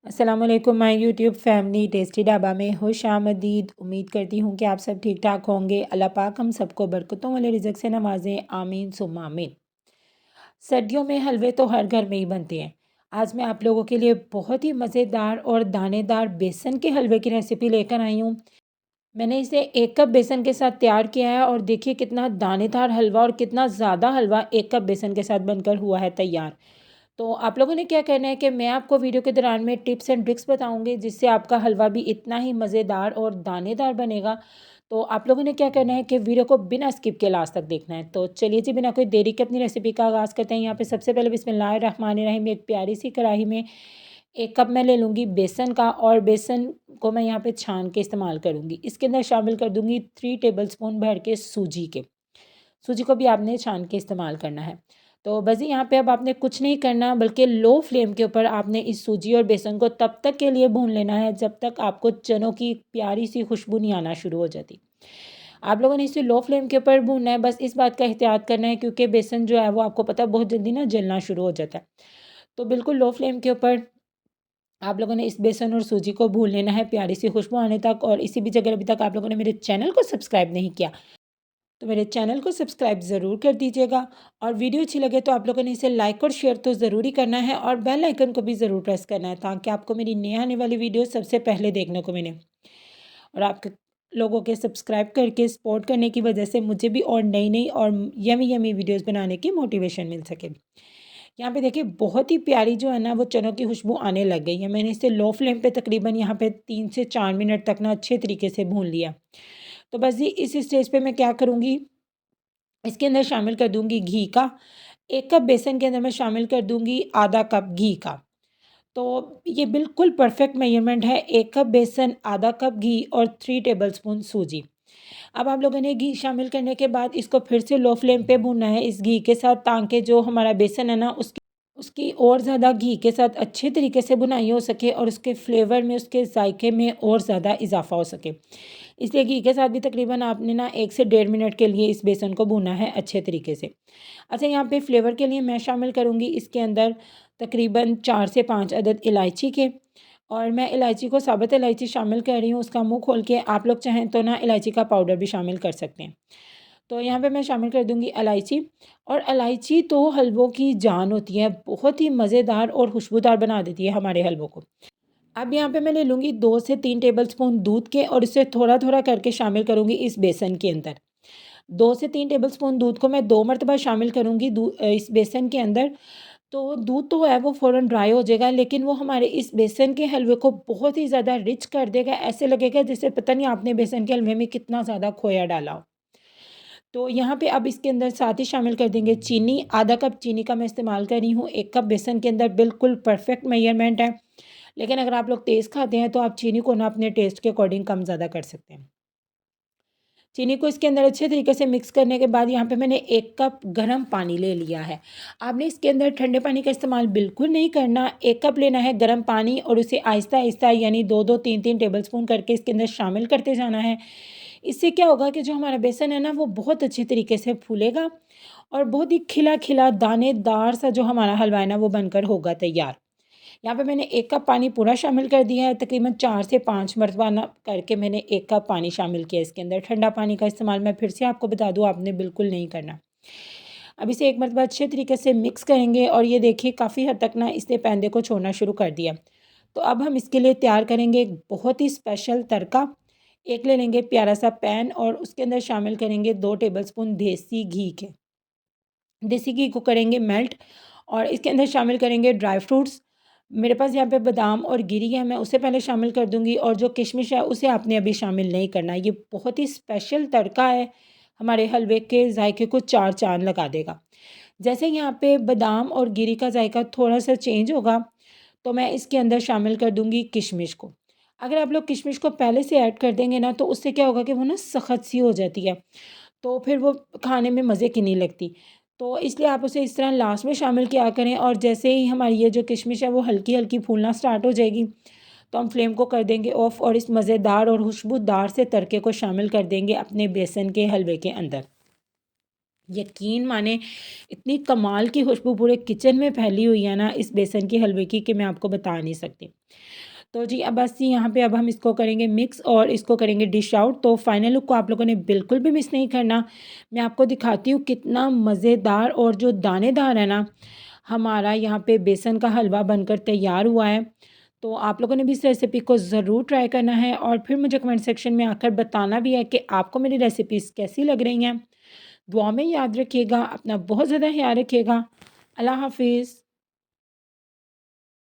अस्सलाम वालेकुम my YouTube family tasty dhaba में खुशामदीद। उम्मीद करती हूँ कि आप सब ठीक ठाक होंगे। अल्लाह पाक हम सबको बरकतों वाले रिज़्क़ से नवाज़ें, आमीन सुम्मा आमीन। सर्दियों में हलवे तो हर घर में ही बनते हैं। आज मैं आप लोगों के लिए बहुत ही मज़ेदार और दानेदार बेसन के हलवे की रेसिपी लेकर आई हूँ। मैंने इसे 1 कप बेसन के साथ तैयार किया है और देखिए कितना दानेदार हलवा और कितना ज़्यादा हलवा 1 कप बेसन के साथ बनकर हुआ है तैयार। तो आप लोगों ने क्या करना है कि मैं आपको वीडियो के दौरान में टिप्स एंड ट्रिक्स बताऊंगी जिससे आपका हलवा भी इतना ही मज़ेदार और दानेदार बनेगा। तो आप लोगों ने क्या करना है कि वीडियो को बिना स्किप के लास्ट तक देखना है। तो चलिए जी, बिना कोई देरी के अपनी रेसिपी का आगाज़ करते हैं। यहाँ पे सबसे पहले बिस्मिल्लाहिर्रहमानिर्रहीम एक प्यारी सी कढ़ाई में 1 कप मैं ले लूँगी बेसन का, और बेसन को मैं यहाँ पे छान के इस्तेमाल करूँगी। इसके अंदर शामिल कर दूँगी 3 टेबल स्पून भर के सूजी के। सूजी को भी आपने छान के इस्तेमाल करना है। तो बस जी, यहाँ पे अब आपने कुछ नहीं करना बल्कि लो फ्लेम के ऊपर आपने इस सूजी और बेसन को तब तक के लिए भून लेना है जब तक आपको चनों की प्यारी सी खुशबू नहीं आना शुरू हो जाती। आप लोगों ने इसे लो फ्लेम के ऊपर भूनना है। बस इस बात का एहतियात करना है क्योंकि बेसन जो है वो आपको पता है बहुत जल्दी ना जलना शुरू हो जाता है। तो बिल्कुल लो फ्लेम के ऊपर आप लोगों ने इस बेसन और सूजी को भून लेना है प्यारी सी खुशबू आने तक। और इसी बीच अगर अभी तक आप लोगों ने मेरे चैनल को सब्सक्राइब नहीं किया तो मेरे चैनल को सब्सक्राइब ज़रूर कर दीजिएगा। और वीडियो अच्छी लगे तो आप लोगों ने इसे लाइक और शेयर तो ज़रूर ही करना है, और बेल आइकन को भी ज़रूर प्रेस करना है ताकि आपको मेरी नई आने वाली वीडियो सबसे पहले देखने को मिले। और आपके लोगों के सब्सक्राइब करके सपोर्ट करने की वजह से मुझे भी और नई नई और यमी यमी वीडियोस बनाने की मोटिवेशन मिल सके। यहाँ पे देखिए बहुत ही प्यारी जो है ना वो चनों की खुशबू आने लग गई है। मैंने इसे लो फ्लेम पे तकरीबन यहाँ पे 3 से 4 मिनट तक ना अच्छे तरीके से भून लिया। तो बस जी, इस स्टेज पे मैं क्या करूँगी, इसके अंदर शामिल कर दूँगी घी का। 1 कप बेसन के अंदर मैं शामिल कर दूँगी आधा कप घी का। तो ये बिल्कुल परफेक्ट मेजरमेंट है, 1 कप बेसन, आधा कप घी और 3 टेबलस्पून सूजी। अब आप लोगों ने घी शामिल करने के बाद इसको फिर से लो फ्लेम पे भूनना है इस घी के साथ, ताकि जो हमारा बेसन है ना उसकी और ज़्यादा घी के साथ अच्छे तरीके से भुनाई हो सके और उसके फ्लेवर में, उसके जायके में और ज़्यादा इजाफा हो सके। इसलिए घी के साथ भी तकरीबन आपने ना 1 से 1.5 मिनट के लिए इस बेसन को भूनना है अच्छे तरीके से। अच्छा, यहाँ पे फ्लेवर के लिए मैं शामिल करूँगी इसके अंदर तकरीबन 4 से 5 अदद इलायची के। और मैं इलायची को, साबुत इलायची शामिल कर रही हूँ, उसका मुँह खोल के। आप लोग चाहें तो ना इलायची का पाउडर भी शामिल कर सकते हैं। तो यहाँ पे मैं शामिल कर दूँगी इलायची। और इलायची तो हलवों की जान होती है, बहुत ही मज़ेदार और खुशबूदार बना देती है हमारे हलवों को। अब यहाँ पे मैं ले लूँगी 2 से 3 टेबलस्पून दूध के, और इसे थोड़ा-थोड़ा करके शामिल करूँगी इस बेसन के अंदर। 2 से 3 टेबलस्पून दूध को मैं 2 मर्तबा शामिल करूँगी इस बेसन के अंदर। तो दूध तो है वो फ़ौरन ड्राई हो जाएगा, लेकिन वो हमारे इस बेसन के हलवे को बहुत ही ज़्यादा रिच कर देगा। ऐसे लगेगा जैसे पता नहीं आपने बेसन के हलवे में कितना ज़्यादा खोया डाला हो। तो यहाँ पे अब इसके अंदर साथ ही शामिल कर देंगे चीनी। आधा कप चीनी का मैं इस्तेमाल कर रही हूँ 1 कप बेसन के अंदर, बिल्कुल परफेक्ट मेजरमेंट है। लेकिन अगर आप लोग तेज़ खाते हैं तो आप चीनी को ना अपने टेस्ट के अकॉर्डिंग कम ज़्यादा कर सकते हैं। चीनी को इसके अंदर अच्छे तरीके से मिक्स करने के बाद यहाँ पे मैंने 1 कप गरम पानी ले लिया है। आपने इसके अंदर ठंडे पानी का इस्तेमाल बिल्कुल नहीं करना। 1 कप लेना है गरम पानी और उसे आहिस्ता-आहिस्ता यानी 2-2 3-3 टेबलस्पून करके इसके अंदर शामिल करते जाना है। इससे क्या होगा कि जो हमारा बेसन है ना वो बहुत अच्छे तरीके से फूलेगा और बहुत ही खिला-खिला दानेदार सा जो हमारा हलवा है ना वो बनकर होगा तैयार। यहाँ पे मैंने 1 कप पानी पूरा शामिल कर दिया है। तकरीबन 4 से 5 मरतबा ना करके मैंने 1 कप पानी शामिल किया इसके अंदर। ठंडा पानी का इस्तेमाल मैं फिर से आपको बता दूँ आपने बिल्कुल नहीं करना। अब इसे एक मरतबा अच्छे तरीके से मिक्स करेंगे और ये देखिए काफ़ी हद तक ना इसने पैंदे को छोड़ना शुरू कर दिया। तो अब हम इसके लिए तैयार करेंगे एक बहुत ही स्पेशल तड़का। एक ले लेंगे प्यारा सा पैन और उसके अंदर शामिल करेंगे 2 टेबलस्पून देसी घी के। देसी घी को करेंगे मेल्ट और इसके अंदर शामिल करेंगे ड्राई फ्रूट्स। मेरे पास यहाँ पे बादाम और गिरी है, मैं उसे पहले शामिल कर दूँगी, और जो किशमिश है उसे आपने अभी शामिल नहीं करना। ये बहुत ही स्पेशल तड़का है, हमारे हलवे के जायके को 4 चाँद लगा देगा। जैसे यहाँ पे बादाम और गिरी का जायका थोड़ा-सा चेंज होगा, तो मैं इसके अंदर शामिल कर दूँगी किशमिश को। अगर आप लोग किशमिश को पहले से ऐड कर देंगे ना तो उससे क्या होगा कि वो ना सख़्त सी हो जाती है, तो फिर वो खाने में मज़े की नहीं लगती। तो इसलिए आप उसे इस तरह लास्ट में शामिल किया करें, और जैसे ही हमारी ये जो किशमिश है वो हल्की-हल्की फूलना स्टार्ट हो जाएगी, तो हम फ्लेम को कर देंगे ऑफ़ और इस मज़ेदार और खुशबूदार से तड़के को शामिल कर देंगे अपने बेसन के हलवे के अंदर। यकीन माने इतनी कमाल की खुशबू पूरे किचन में फैली हुई है ना इस बेसन के हलवे की कि मैं आपको बता नहीं सकती। तो जी अब बस यहाँ पे अब हम इसको करेंगे मिक्स और इसको करेंगे डिश आउट। तो फाइनल लुक को आप लोगों ने बिल्कुल भी मिस नहीं करना। मैं आपको दिखाती हूँ कितना मज़ेदार और जो दानेदार है ना हमारा यहाँ पे बेसन का हलवा बनकर तैयार हुआ है। तो आप लोगों ने भी इस रेसिपी को ज़रूर ट्राई करना है और फिर मुझे कमेंट सेक्शन में आकर बताना भी है कि आपको मेरी रेसिपीज़ कैसी लग रही हैं। दुआ में याद रखिएगा, अपना बहुत ज़्यादा ख्याल रखिएगा। अल्लाह हाफ़िज़।